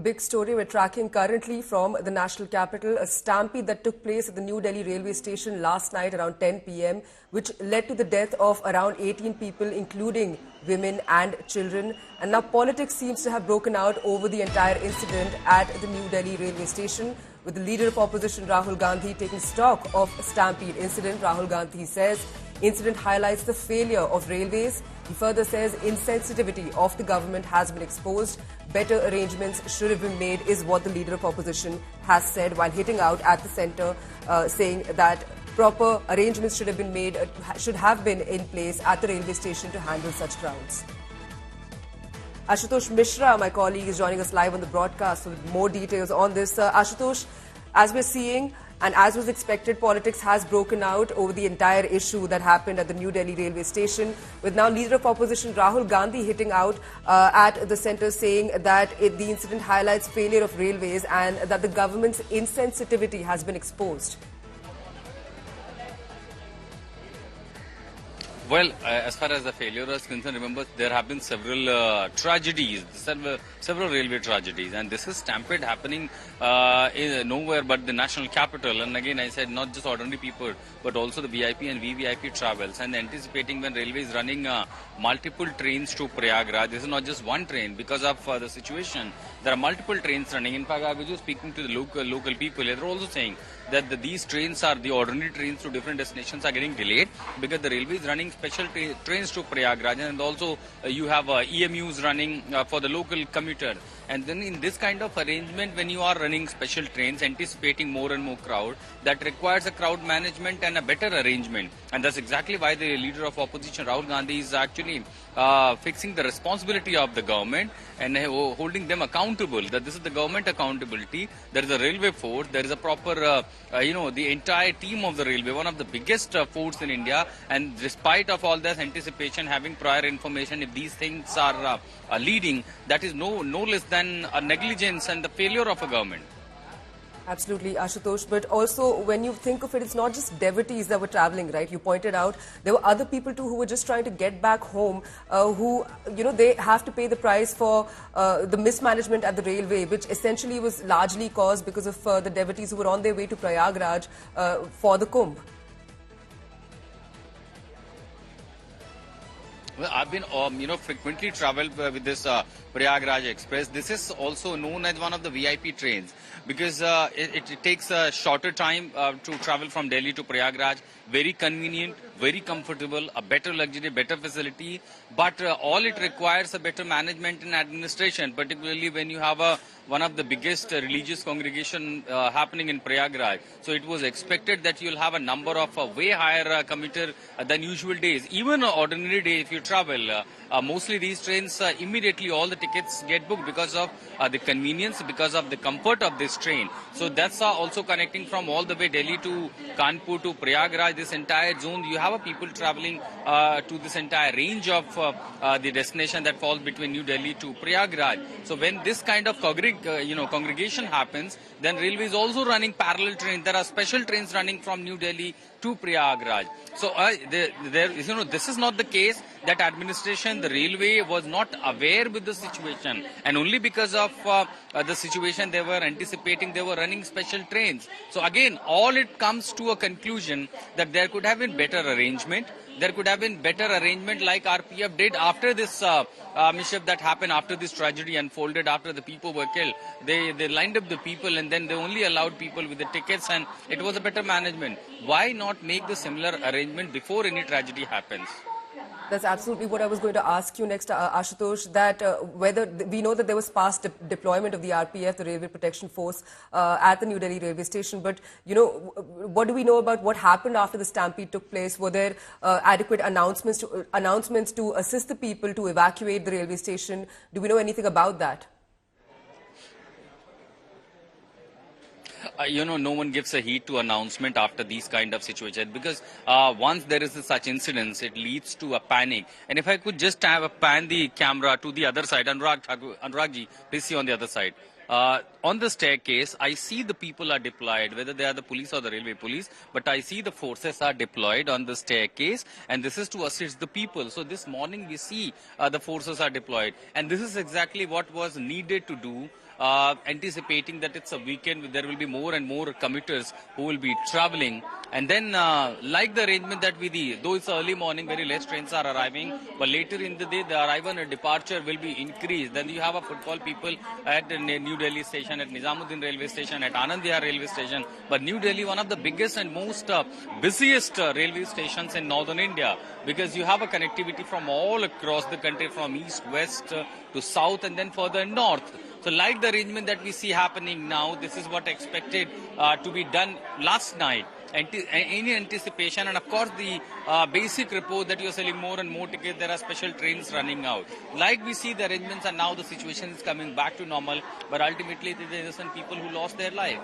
big story we're tracking currently from the national capital, a stampede that took place at the New Delhi railway station last night around 10 p.m., which led to the death of around 18 people, including women and children. And now politics seems to have broken out over the entire incident at the New Delhi railway station, with the leader of opposition Rahul Gandhi taking stock of stampede incident. Rahul Gandhi says incident highlights the failure of railways. He further says insensitivity of the government has been exposed. Better arrangements should have been made, is what the leader of opposition has said, while hitting out at the centre, saying that proper arrangements should have been in place at the railway station to handle such crowds. Ashutosh Mishra, my colleague, is joining us live on the broadcast with more details on this. Ashutosh, as we're seeing, and as was expected, politics has broken out over the entire issue that happened at the New Delhi railway station, with now leader of opposition Rahul Gandhi hitting out at the centre, saying that the incident highlights failure of railways and that the government's insensitivity has been exposed. Well, as far as the failure is concerned, remember there have been several tragedies, several railway tragedies, and this is stampede happening nowhere but the national capital. And again, I said not just ordinary people, but also the VIP and VVIP travels. And anticipating when railway is running multiple trains to Prayagraj, this is not just one train because of the situation. There are multiple trains running. In fact, I was just speaking to the local people. They're also saying that these trains are the ordinary trains to different destinations are getting delayed because the railway is running special trains to Prayagraj, and also you have EMUs running for the local commuter. And then in this kind of arrangement, when you are running special trains, anticipating more and more crowd, that requires a crowd management and a better arrangement. And that's exactly why the leader of opposition, Rahul Gandhi, is actually fixing the responsibility of the government and holding them accountable, that this is the government accountability. There is a railway force, there is a proper, the entire team of the railway, one of the biggest force in India. And despite of all this anticipation, having prior information, if these things are leading, that is no less than a negligence and the failure of a government. Absolutely, Ashutosh. But also, when you think of it, it's not just devotees that were travelling, right? You pointed out there were other people too who were just trying to get back home, who, they have to pay the price for the mismanagement at the railway, which essentially was largely caused because of the devotees who were on their way to Prayagraj for the Kumbh. Well, I've been, frequently traveled with this Prayagraj Express. This is also known as one of the VIP trains because it takes a shorter time to travel from Delhi to Prayagraj. Very convenient, very comfortable, a better luxury, better facility. But all it requires a better management and administration, particularly when you have one of the biggest religious congregation happening in Prayagraj. So it was expected that you'll have a number of way higher commuter than usual days. Even an ordinary day, if you travel, mostly these trains, immediately all the tickets get booked because of the convenience, because of the comfort of this train. So that's also connecting from all the way Delhi to Kanpur to Prayagraj, this entire zone. You have people traveling to this entire range of the destination that falls between New Delhi to Prayagraj. So when this kind of congregation happens, then railway is also running parallel trains. There are special trains running from New Delhi to Prayagraj. So this is not the case that administration, the railway was not aware with the situation, and only because of the situation they were anticipating, they were running special trains. So again, all it comes to a conclusion that there could have been better arrangement. There could have been better arrangement like RPF did after this mischief that happened, after this tragedy unfolded, after the people were killed. They lined up the people and then they only allowed people with the tickets, and it was a better management. Why not make the similar arrangement before any tragedy happens? That's absolutely what I was going to ask you next, Ashutosh, that whether we know that there was past deployment of the RPF, the Railway Protection Force, at the New Delhi railway station. But, what do we know about what happened after the stampede took place? Were there adequate announcements to assist the people to evacuate the railway station? Do we know anything about that? No one gives a heed to announcement after these kind of situations, because once there is such incidents, it leads to a panic. And if I could just pan the camera to the other side, Anuragji, please see on the other side. On the staircase, I see the people are deployed, whether they are the police or the railway police, but I see the forces are deployed on the staircase, and this is to assist the people. So this morning we see the forces are deployed, and this is exactly what was needed to do anticipating that it's a weekend, there will be more and more commuters who will be traveling. And then, like the arrangement that we did, though it's early morning, very less trains are arriving, but later in the day, the arrival and departure will be increased. Then you have a footfall people at the New Delhi station, at Nizamuddin railway station, at Anand Vihar railway station. But New Delhi, one of the biggest and most busiest railway stations in northern India, because you have a connectivity from all across the country, from east, west to south, and then further north. So like the arrangement that we see happening now, this is what expected to be done last night. Any anticipation, and of course the basic report that you're selling more and more tickets, there are special trains running out. Like we see the arrangements, and now the situation is coming back to normal, but ultimately there are some people who lost their life.